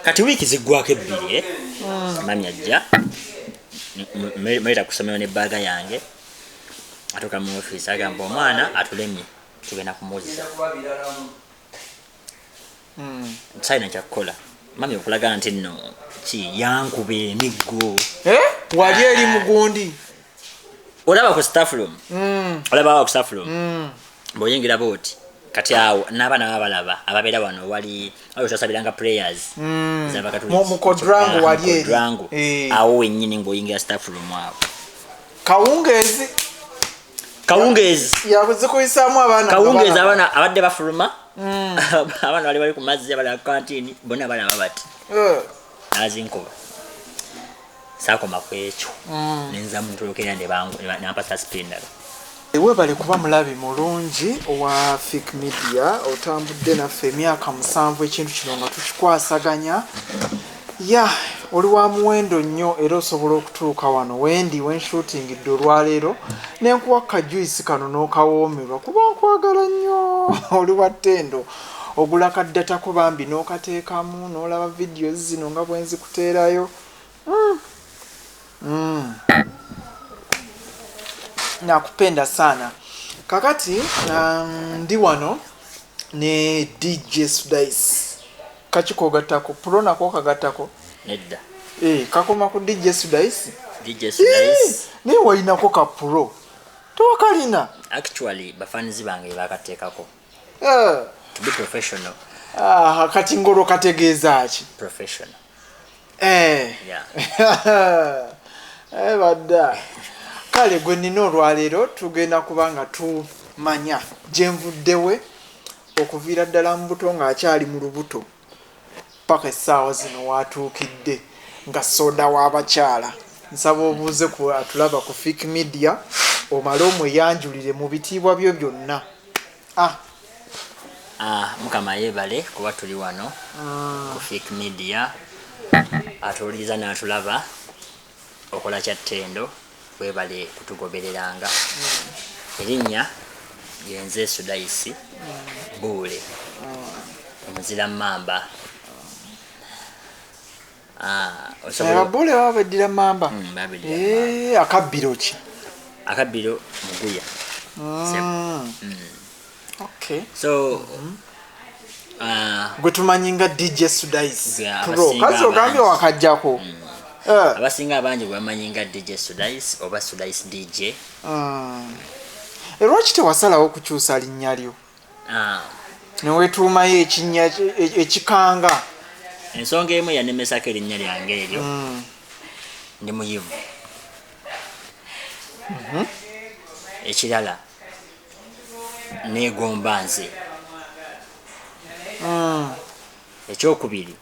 kati wiki ziggwako ebbiri mami ajja mera kusomero ne baaga yange atuuka mu ofiisi agamba omwana atulemye tugenda kumuzza sayina kyakukola mami okulagana nti nno ki yankuba emiggo wali eri mugundi olaba ku staff room olaba ku staff room bw'oyingira booti kati awo n'abaana babalaba ababeera wano wali ayo twasabiranga prayers mu kodrango wali eri awo wennyini ng'oyingira staff room awo kawungeezi yakuzikuyisaamu kawungeezi abaana abadde bafuluma abaana bali ku mazzi abali ku kantini bonna balaba bati nazinkuba saakoma ku ekyo nenza mutulukira nempa suspendalo webale kuba mulabi mulungi owa Fik Media otambudde naffe emyaka 7 ekintu kino nga tukikwasaganya oli wa muwendo nnyo era osobola okutuuka wano wendi wenshutingidde olwaleero nenkuwa kajuisi kano n'okawoomerwa kuba nkwagala nnyo oli wa ttendo ogula kaddatako bambi n'okateekamu n'olaba videos zino nga bwenzikuteerayo nakupenda sana kakati ndi wano ne DJ SUDAIS kachiko gatako pro nako kagattako nedda kakoma ku DJ SUDAIS ne wainako ka pro tokalina actually bafanizi bange bakateekako to be professional kati ngolo kategeeza ki professional badda kale gwe nina olwaleero tugenda kubanga tumanya gyenvuddewe okuviira ddala mu buto ng'akyali mu lubuto paka essaawa zino watuukidde nga soda w'abakyala nsaba obuuze ku atulaba ku Fik Media omale omweyanjulire mu bitiibwa byo byonna mukama yeebale kuba tuli wano ku Fik Media atuwuliriza n'atulaba okola kya ttendo webale kutugobereranga erinnya yenze SUDAIS buule omuzira mamba buule babeddira mamba akabbiro ki akabbiro muguya so gwe tumanyi nga DJ SUDAIS kazi ogambye wakajjako abasinga abangi bamanyi nga DJ SUDAIS oba SUDAIS DJ lwaki tewasalawo okukyusa linnya lyo newetuumayo ekinnya ekikanga ensonga emu yanemesako erinnya lyange eryo ndi muyivu ekirala neegomba nze ekyokubiri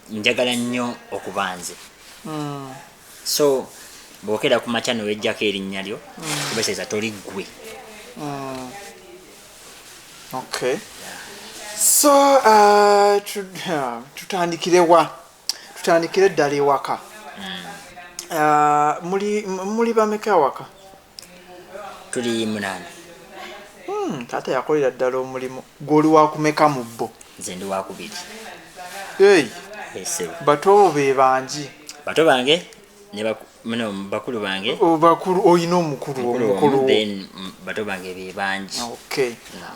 njagala nnyo okuba nze so bwokera ku makya newejjako erinnya lyo kubeeseza toli ggwe so tutandikire ddala ewaka muli bameka awaka tuli 8 taata yakolera ddala omulimu gw'oli wakumeka mu bbo nze ndi wakubiri bato be bangi bato bange bakulu bange oyina omukulu bato bange be bangi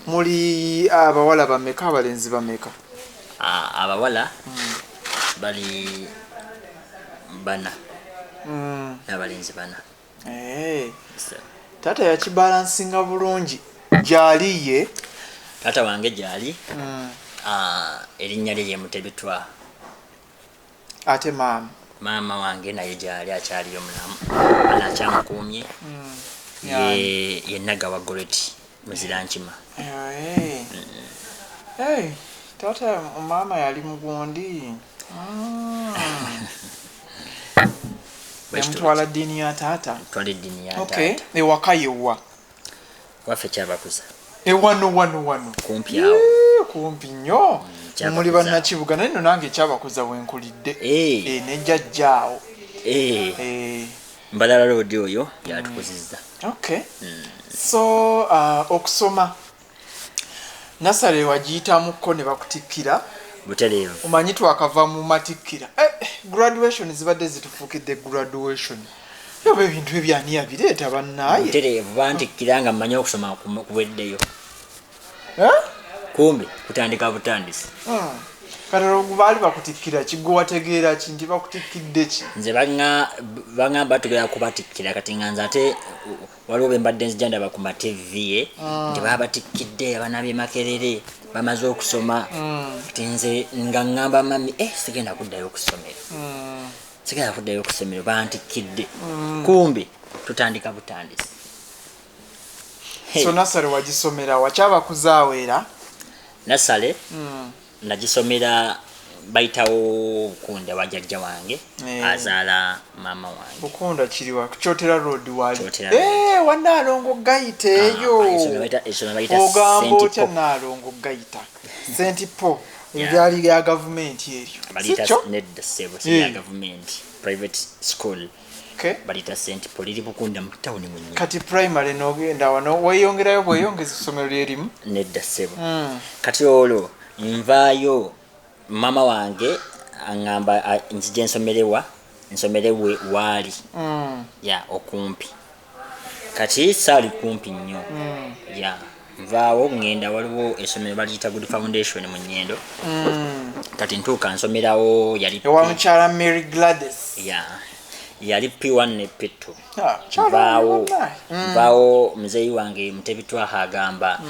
muli abawala bameka abalenzi bameka abawala bali 4 n'abalenzi 4 taata yakibalansinga bulungi gyaliye taata wange gyali erinnya lye ye Mutebitwa ate maama wange naye gyali akyaliyo mulamu anakyamukuumye ye Nagawa Goreti muzira nkima taata maama yali mugundi yamutwala ddiini ya taata ewaka yewa waffe Kyabakuza wano kumpi awo kumpi nnyo muli bannakibuga naye nno nange Kyabakuza wenkulidde ne jjajjaawo Mbalala Road oyo yatukuzizza so okusoma nasale wagiyitamuko ne bakutikkira butereevu omanyi twakava mu matikkira graduation zibadde zitufuukidde graduation yoba ebintu ebyani yabireeta bannaaye butereevu bantikkira nga mmanyi okusoma kuweddeyo kumbi kutandika butandisi katero baali bakutikkira kiggwe wategeera ki nti bakutikkidde ki nze baŋŋamba tugera kubatikkira kati nga nze ate waliwo bwe mbadde nzija ndaba ku mativi nti babatikkidde abaana b'e Makerere bamaze okusoma kati nze nga ŋŋamba mami sigenda kuddayo ku ssomero bantikkidde kumbi tutandika butandisi so nasale wagisomera wakyabakuzaaweera nasale nagisomera bayitawo Bukunda wa jjajja wange azaala maama wange Bukunda kiriwa Kyotera road wali Wanaalongo Gayita eyo ogamba otya Naalongo Gayita St. Paul ebyali bya gavumenti eryo nedda ssebo ya gavumenti private school balita St. Paul eri Bukunda mu tawuni mu kati primary n'ogenda wano weyongerayo bweyongeza essomero lyerimu nedda ssebo kati olwo nvaayo mama wange aŋŋamba nzije nsomerewe waali okumpi kati saali kumpi nnyo nvaawo ŋŋenda waliwo essomero baliyita Good Foundation mu Nnyendo kati ntuuka nsomerawo yali ewa mukyala Mary Gladys yali P1 ne P2 nvaawo muzeeyi wange Mutebi Twaha agamba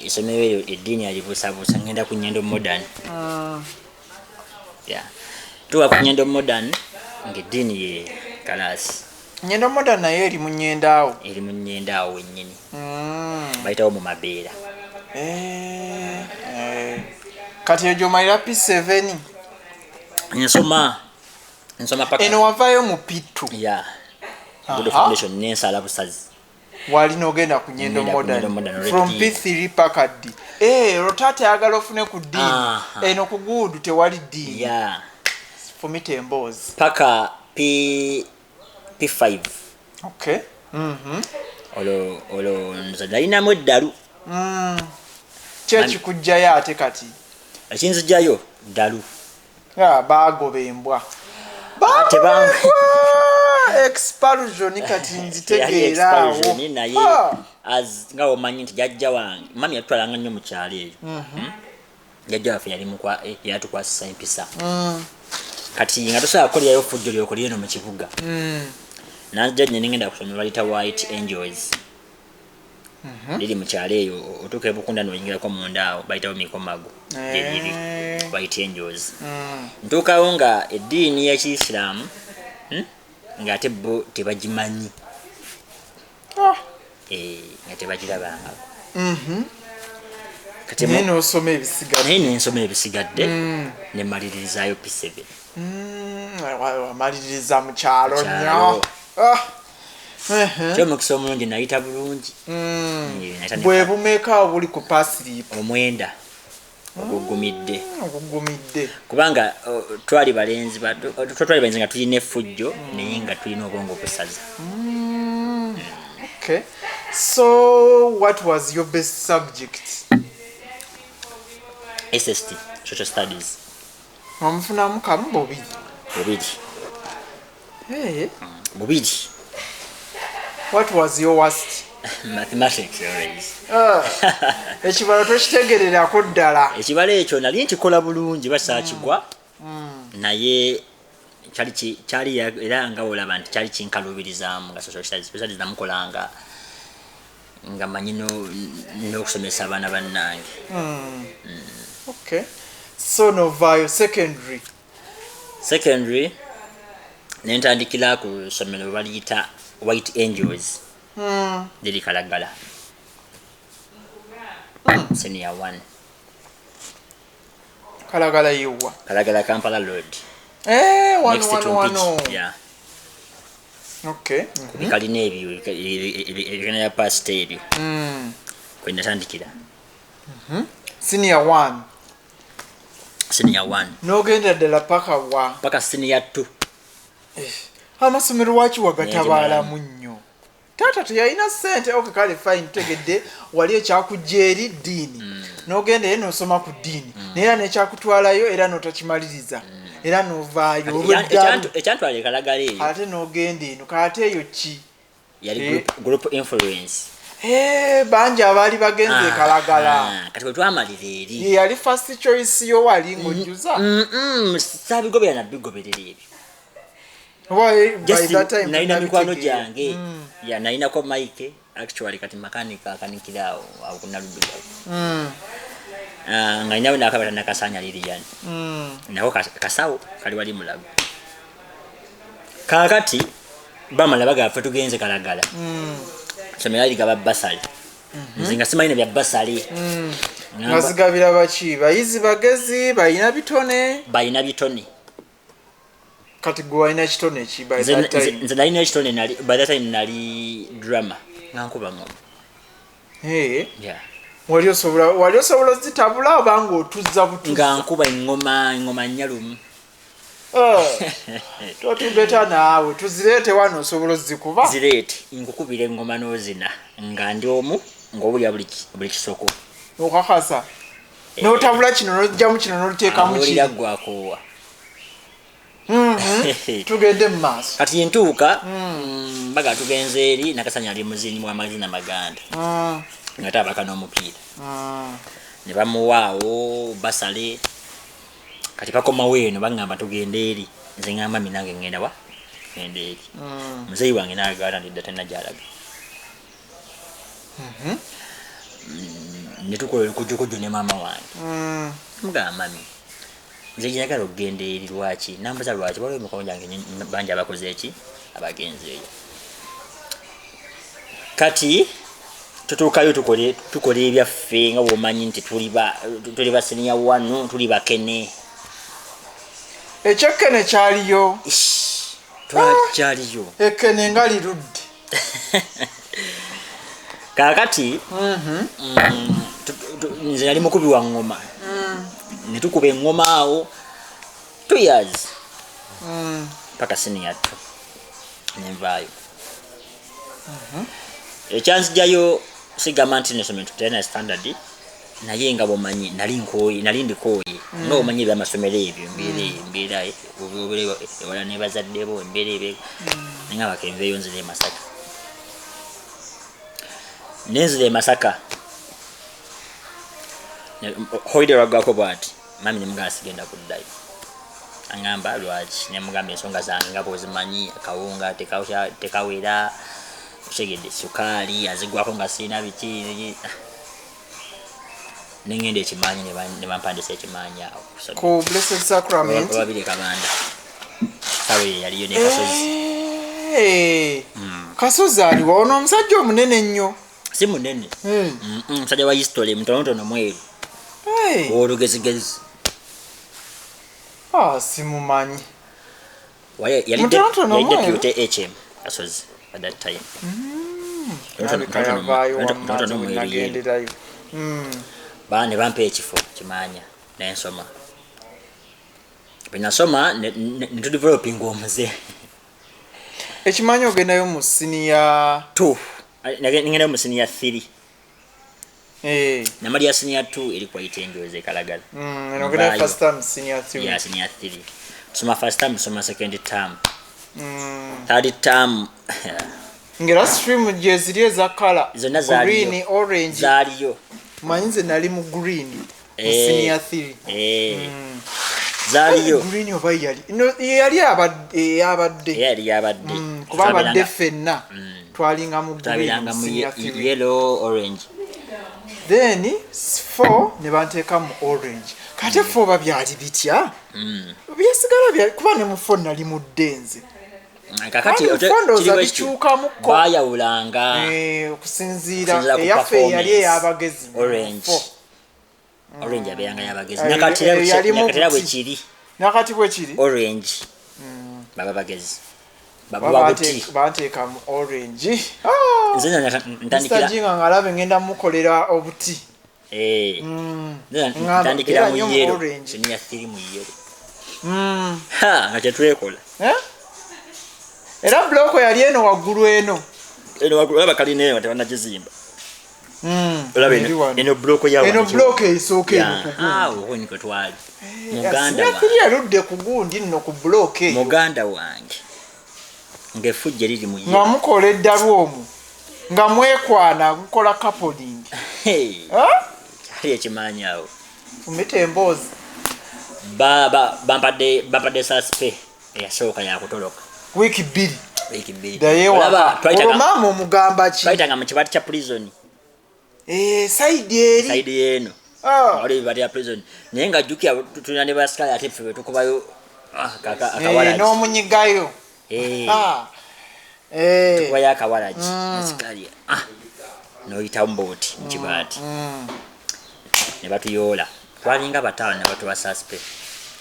essomero eryo eddiini yalibuusabuusa ngenda ku Nnyendo modern tuwa ku Nnyendo modern ng'eddiini ye kalaasi Nnyendo modern nayo eri mu Nnyendaawo wennyini bayitawo mu Mabeera kati eyo gy'omalira P7 nsoma paka eno wavaayo mu P2 Good Foundation nensala busazi wali n'ogenda ku Nnyendo modern from P3 paka D rotate ayagala ofune ku ddiini eno ku Guudu tewali ddiini fumita emboozi paka P5 olwo nze nalinamu eddalu kyekikujjayo ate kati ekinzijjayo ddalu baagoba embwa expulsion kati nzitegeeraawo naye nga omanyi nti jjajja wange mami yatutwalanga nnyo mu kyalo eyo jjajja waffe yatukwasisa empisa kati nga tosobola kukolerayo fujjo lyokolire eno mu kibuga nanjja nne nengenda kusomera balita White Angels liri mu kyalo eyo otuuka e Bukunda n'oyingirako munda awo bayitawo Mikomago gyeriri White Angels ntuukawo nga eddiini y'Ekiyisiraamu ng'ate bo tebagimanyi nga tebagirabangako kati naye nensoma ebisigadde nemalirizaayo P7 wamaliriza mu kyalo nnyo kyomukisa omulungi nayita bulungi bwe bumeeka buli ku pasiripu omwenda ogugumidde kubanga twali balenzi nga tulina effujjo naye nga tulina obwongo obusaza so what was your best subject SST social studies omufunamu kamu bubiri what was your worst mathematics always ekibalo tokitegererako ddala ekibalo ekyo nali nkikola bulungi basaakigwa naye kyali era nga olaba nti kyali kinkaluubirizaamu nga social studies namukolanga nga manyi n'okusomesa abaana bannange so novaayo secondary nentandikira ku ssomero baliyita White Angels liri Kalagala senior 1 Kalagala yewa Kalagala Kampala Road next to kalina ebyo ebikana ya past ebyo kwenatandikira senior 1 n'ogenda ddala paka senior 2 amasomero waki wagatabaalamu nnyo taata teyalina ssente kale fine tegedde wali ekyakujja eri ddiini n'ogenda eno osoma ku ddiini neera nekyakutwalayo era n'otakimaliriza era n'ovaayo olw'eddalu ekyantwala ekalagala eyo ate n'ogenda eno kate eyo ki yali group influence bangi abaali bagenze ekalagala kati bwe twamalira eri yali first choice yo wali ng'ojjuza saabigobera nabigoberera ebyo nalina mikwano gyange nalinako mike actually kati makanika akanikiraawo akunaluddugavu nga ninawe nakabata nakasanya liriyani nako kasawo kali wali mulago kakati bamala bagaffe tugenze kalagala somera ligaba basali nze nga simalina bya basali nga zigabira baki bayizi bagezi balina bitone kati gwe walina kitone ki nze nalina ekitone by that time nali drama nga nkuba ngoma wali osobola zitabula obanga otuzza butuza nga nkuba engoma nyalumu totubeta naawe tuzireete wano osobola ozikuba zireete nkukubira engoma n'ozina nga ndi omu ng'obulya buli kisoko okakasa n'otabula kino n'ojjamu kino n'oluteekamu kiri gwakoowa tugende mu maaso kati ntuuka baga tugenze eri nakasanya ali muzini mw'amazina maganda nga tabaka n'omupiira ne bamuwaawo basale kati bakomawo eno baŋŋamba tugende eri nze ŋŋamba minange ŋŋenda wa genda eri muzeeyi wange naagala ndidda tennagyalaga ne tukola olukujjukujju ne maama wange mugamba mami nze njagala okugenda eri lwaki nambuza lwaki waliwo emikono gyange bangi abakoze eki abagenzi eyo kati tutuukayo tukole ebyaffe nga bwomanyi nti tuli baseniya wano tuli bakene ekyekene kyaliyo twakyaliyo ekene nga lirudde kakati nze nali mukubi wa ngoma ne tukuba engoma awo 2 years paka senior 2 nenvaayo ekyanzijayo sigamba nti nesomero tutena standard naye nga bomanyi nali ndikooye nga omanyi ebyamasomero ebyo embeera ewala ne bazadde bo embeera ebyo nga bakenveeyo nzira e Masaka hoide lwaggwako bwati mami nemugamba sigenda kuddayo aŋŋamba lwaki nemugamba ensonga zange nga bwozimanyi akawunga tekawera otegedde sukaali azigwako nga sirina biki nengenda ekimanyi ne bampandisa ekimanyi awo ku Blessed Sacrament babiri kabanda sawe yaliyo ne Kasozi Kasozi aliwo ono omusajja omunene ennyo si munene musajja wa history mutonotono mweru olugezigezi simumanyi yali deputy HM Kasozi at that time ne bampa ekifo kimanya nensoma bwenasoma netudevelopinga omuze ekimanyi ogendayo mu senior 2 nengendayo mu senior 3 namalya senior 2 eri kwaitenjoze ekalagala first term senior 3 senior 3 tusoma first term tusoma second term third term ngera stream je ziri eza color green orange zaliyo manyize nali mu green senior 3 zaliyo green oba yali abadde kuba abadde fenna twalinga mu green senior 3 yellow orange then 4 ne banteeka mu orange kate 4 babyali bitya byasigala kuba ne mu 4 nali mu denze kakati bayawulanga okusinziira eyaffe yali ey'abagezi orange abeeranga y'abagezi nakatera bwe kiri orange baba bagezi banteeka mu orange ntandikira ngalabe ngenda mukolera obuti ntandikira mu yero senior 3 mu yero nga kyetwekola era bloko yali eno waggulu eno waggulu abakalina eno tebanagizimba eno block ya eno block isooke uko twali muganda ya ludde ku gundi nno ku block muganda wange ngefujje liri mu nga mukola eddalwomu nga mwekwana mukola coupling kali ekimanyawo umite embozi bampadde saspe eyasooka yakutoloka wiki bbiri olaba mama omugamba ki twayitanga mu kibati kya prison saidi eno oli bati ya prison naye nga jjukira tulina ne basikale ate ffe betukubayo akawalagi n'omunyigayo tukubayo akawalagi esikali noyita mbooti mu kibaati ne batuyoola twalinga bataano ne batuwa saspe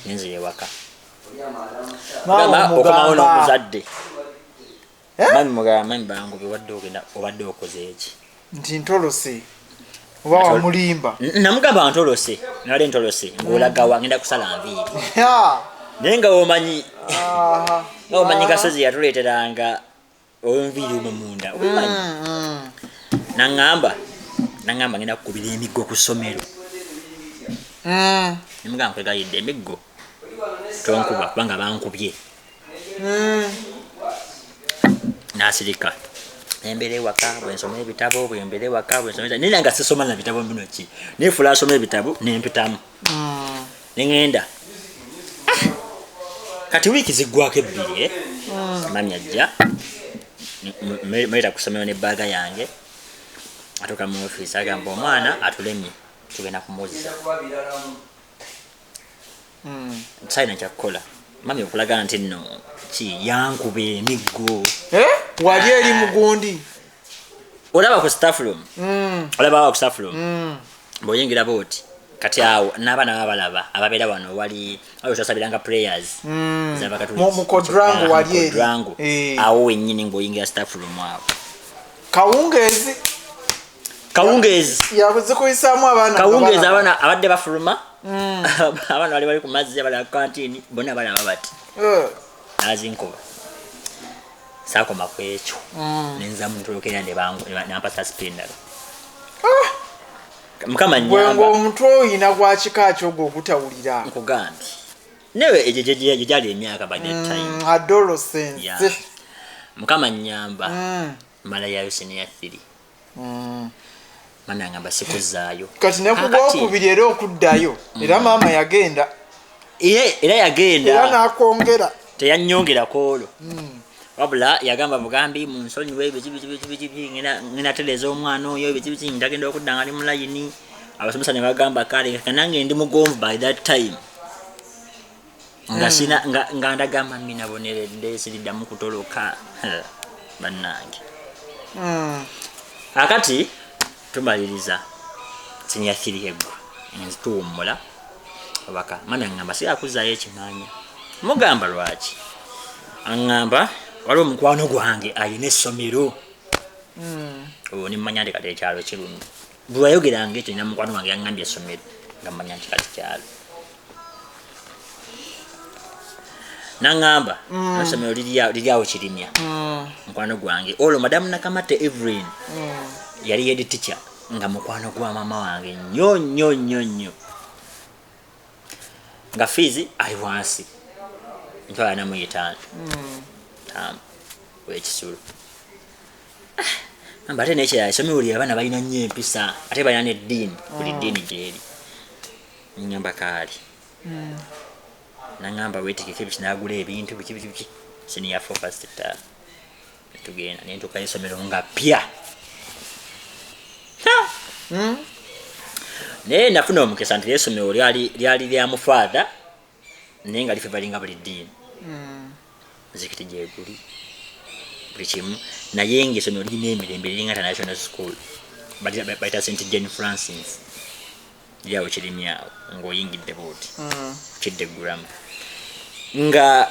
nenze yewaka okomawo n'omuzadde mami bangu biwadde ogenda obadde okoze eki nti ntolose oba wamulimba namugamba ntolose nale ntolose ng'olagawa ngenda kusala nviiri naye nga womanyi gasozi yatuleeteranga enviiri omwo munda omanyi naŋŋamba ngenda kukubira emiggo ku ssomero nemugamba kwegayidde emiggo tonkuba kubanga bankubye nasirika nembere ewaka bwensoma ebitabo bwembere ewaka bwensoma naye nga sisoma na bitabo bino ki neefula asoma ebitabo nempitamu neŋŋenda kati wiiki ziggwako ebbiri mami ajja merita kusomero nebbaaga yange atuuka mu ofiisi agamba omwana atulemye tugenda kumuzza sayina kyakukola mami okulaga nti nno ki yankuba emiggo wali eri mugundi olaba ku staff room olaba ku staff room bw'oyingira booti kati awo n'abaana babalaba ababeera wano wali tosabiranga prayers mukodrango wali eri awo wennyini ng'oyingira staff room awo kawungeezi yabuze kuyisaamu abaana abadde bafuluma abaana bali ku mazzi abali ku kantini bonna balaba bati nazinkuba saakoma ku ekyo nenzamu ntolokera nampa saspe endala mukama nnyamba omutwe oyina gwakika ki ogwo ogutawulira nkugambye newe egyo gye gyali emyaka by that time adolescence mukama nnyamba malayayo senior 3 mama yangamba sikuzaayo kati nekugwokubiri era okuddayo era maama yagenda era yagenda era nakongera teyanyongerako olwo wabula yagamba bugambi mu nsonyiwe ebiki ngenda tereza omwana oyo ebiki ndagenda okudda nga ali mu layini abasomesa ne bagamba kale kanange ndi mugonvu by that time nga ndagamba mina boneredde siriddamu kutoloka bannange akati tumaliriza senior 3 eggwa nzituwummula obaka mami aŋŋamba siyakuzaayo ekimaanya mugamba lwaki aŋŋamba waliwo omukwano gwange alina essomero owo nimmanya nti kati ekyalo kirungi bwe wayogeranga ekyo nina mukwano wange yaŋŋambye essomero nga mmanya nti kati kyalo naŋŋamba essomero liri awo kirimya mukwano gwange olwo madamu nakamate Evelyn yali head teacher nga mukwano gwa mama wange nnyo nga fees ali wansi ntwala namuyitaano wekisulu amba ate nekirala essomero lye abaana balina nnyo empisa ate balina neddiini buli ddiini gyeri nnyamba kaali naŋŋamba weetikeko ebiki naagula ebintu biki senior 4 first term netugenda nentuukayo essomero nga pya naye nafuna omukisa nti essomero lyali lya mufaatha naye nga life balinga buli ddiini zikiti gyeguli buli kimu naye ngaessomero lirina emirembe liringa international school bayita St Jane Francis lyawo kirimyawo ng'oyingidde booti kidde eggulamu nga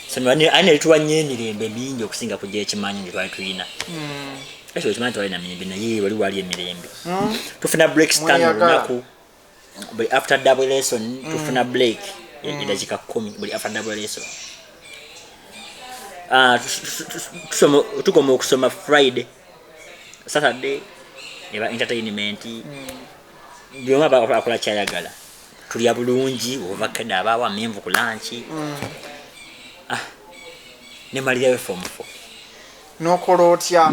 essomero ani lituwa nnyo emirembe mingi okusinga kujja ekimanyi nge twali tulina ekyo ekimanyi twali na mirembe naye wali wali emirembe tufuna break stand olunaku buli after double lesson tufuna break edakika 10 buli after double lesson tukoma okusoma Friday Saturday eba entertainment byoma akola kyayagala tulya bulungi ovakadde abaawo amenvu ku lunch ne malirayo form 4 nokola otya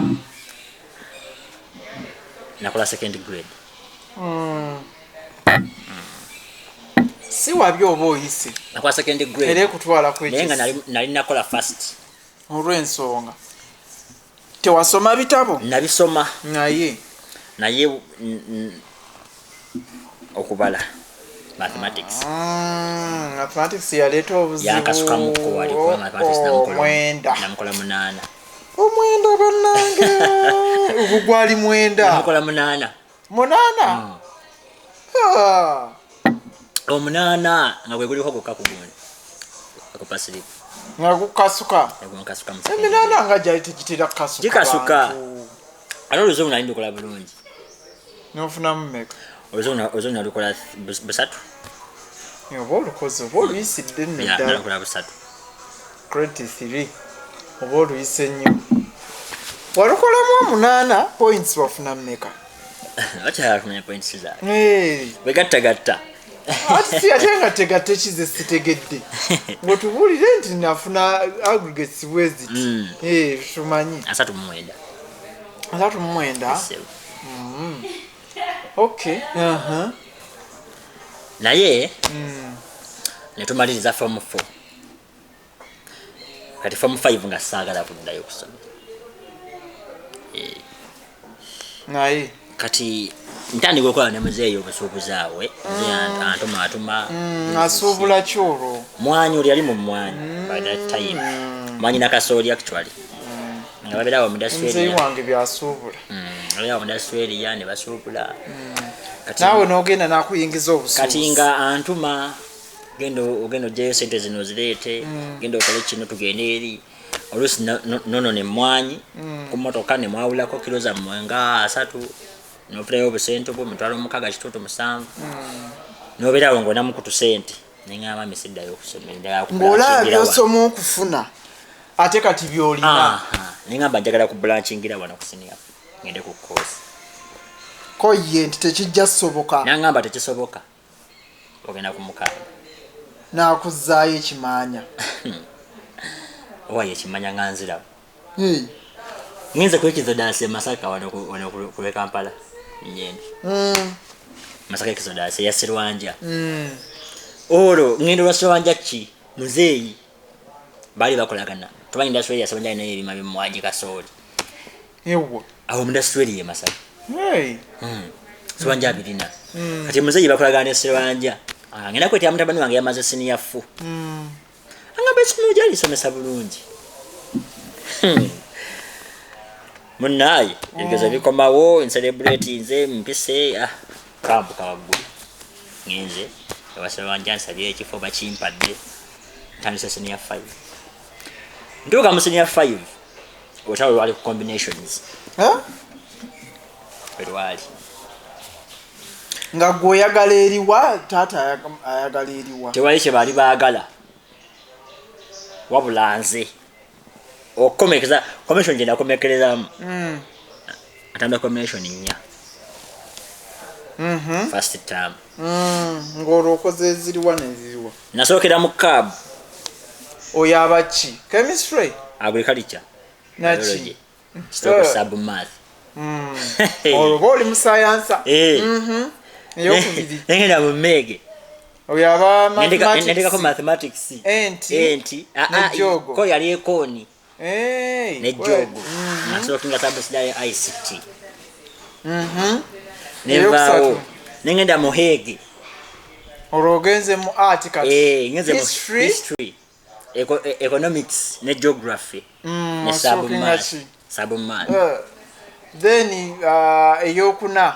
nakola second grade si wabyo oba oyise nakola second grade era ekutwala naye nga nali nakola first olw'ensonga tewasoma bitabo nabisoma naye okubala mathematics yaleeta obuzibu yankasukamuko walikuwa mathematics namukola 8 omwenda bannange ogwo gwali mwenda namukola 8 omunana nga gwe guliko gukka kugundi akupasiriku nga gukasuka eminana nga gyali tegitera kukasuka gikasuka ate oluzungu nali ndukola bulungi nofunamu meka oluzungu nalukola 3 oba olukozi oba oluyisidde nalukola 3 grade 3 oba oluyise nnyo walukolamu 8 points wafunamu meka okyala kumanya points zaali begattagatta ati ate nga tegatte kize sitegedde ng'otubuulire nti nafuna aggregates bweziti tumanyi 39 okay naye netumaliriza form 4 kati form 5 nga saagala kuddayo okusoma naye kati ntandika okukola ne muzeeyi obusuubuzi awe atuma asuubula kyolwo mwanyi oli yali mu mwanyi by that time mwanyi nakasooli actually nga babeerawo muzeeyi wange byasuubula babeerawo mu Australia ne basuubula naawe n'ogenda n'akuyingiza obusuubuzi kati nga antuma genda ogyeyo sente zino zireete genda okole kino tugende eri oluusi nono ne mwanyi ku mmotoka ne mwawulako kilo zammwe nga 3 nofulayo obusente bwo 6.7 nobeerawo ng'onamukutu sente neŋŋamba misiddayo okusoma ng'olaba byosoma okufuna ate kati byolina neŋŋamba njagala ku blanchingira wano ku senior ngende ku course ko ye nti tekijja soboka naŋŋamba tekisoboka ogenda ku mukaaga n'akuzzaayo ekimanya owaye ekimanya nga nzirawo ngenze kwekizo dansi Masaka wano ku Kampala ngende Masaka ekizo dansi ya Sirwanja olwo ngendo lwa Sirwanja ki muzeeyi bali bakolagana tumanyi industry ya Sirwanja naye ebima bimwaji kasooli ewo awo mu industry ye Masaka Sirwanja birina kati muzeeyi bakolagana ne Sirwanja ngenda kwetya mutabani wange yamaze senior 4 angamba ekino gyali somesa bulungi munaye ebigezo bikomawo celebrate nze mpise kambuka waggulu ngenze abasaba wanja nsabye ekifo bakimpadde ntandise senior 5 ntuuka mu senior 5 otawe lwali ku combinations lwali nga gwe oyagala eriwa taata ayagala eriwa tewali kye baali baagala wabula nze okomekeza commission gye nakomekerezamu atambula combination 4 first term ng'olwo okoze eziriwa neziriwa nasookera mu cab oyo abaki chemistry agriculture naki stroke submath olwo oli mu sayansa eyokubiri ngenda mu mege oyo aba nendekako mathematics enti ko yali ekooni nejogo nasookinga sabasidayo ICT nevaawo nengenda mu hege olwo ogenze mu art kati history economics ne geography ne submath then eyokuna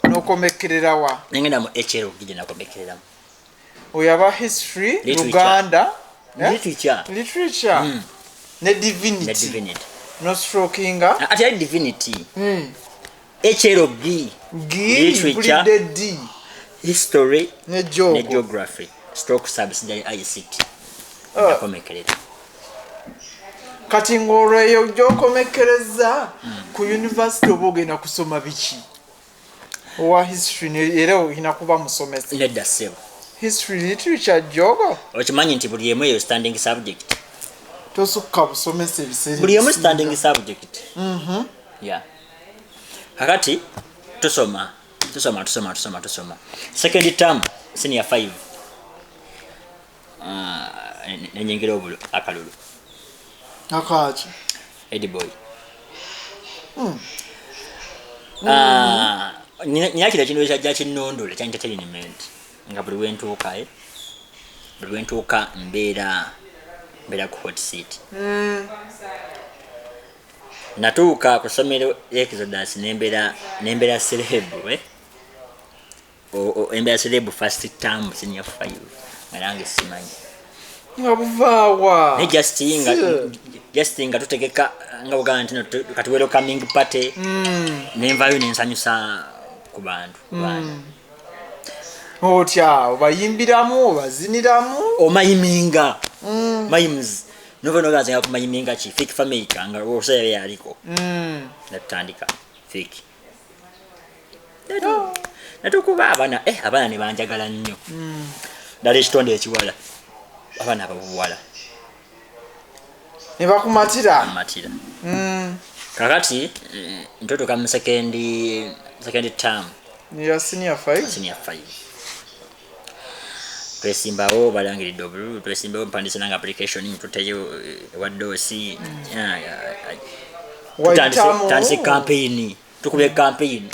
nokomekererawa nengenda mu HLO gije nakomekereramu oyo aba history Uganda literature ne divinity no strokinga ati ali divinity HLB literature D history ne geography stroke subsidiary ICT nakomekerera kati ng'olweyo gy'okomekereza ku university oba ogenda kusoma biki owa history era olina kuba musomesa nedda ssebo history literature jogo okimanyi nti buli emu eyo standing subject tosukka busomesa ebiseera buli emu standing subject yeah kakati tusoma second term senior 5 nenyengera obulo akalulu akaki ediboy nyakira kino kyajja kinnondole kyanja entertainment nga buli wentuuka mbeera ku hot seat natuuka ku ssomero Exodus nembeera celeb embeera celeb first term senior 5 nga nange simanyi nga buvaawa ne just nga tutegeka nga bugana nti kati welcoming party nenvayo nensanyusa ku bantu otya obayimbiramu obaziniramu omayiminga mayims nova nogazenga kumayiminga ki fake family kanga osebe yaliko natandika fake natukuba abana ne banjagala nnyo dali kitonde ekiwala abana ababuwala ne bakumatira kakati ntotoka mu second term ya senior 5 twesimbawo balangiridde obululu twesimbawo mpandise nanga application tuteyo wadoosi tutandise campaign tukubye campaign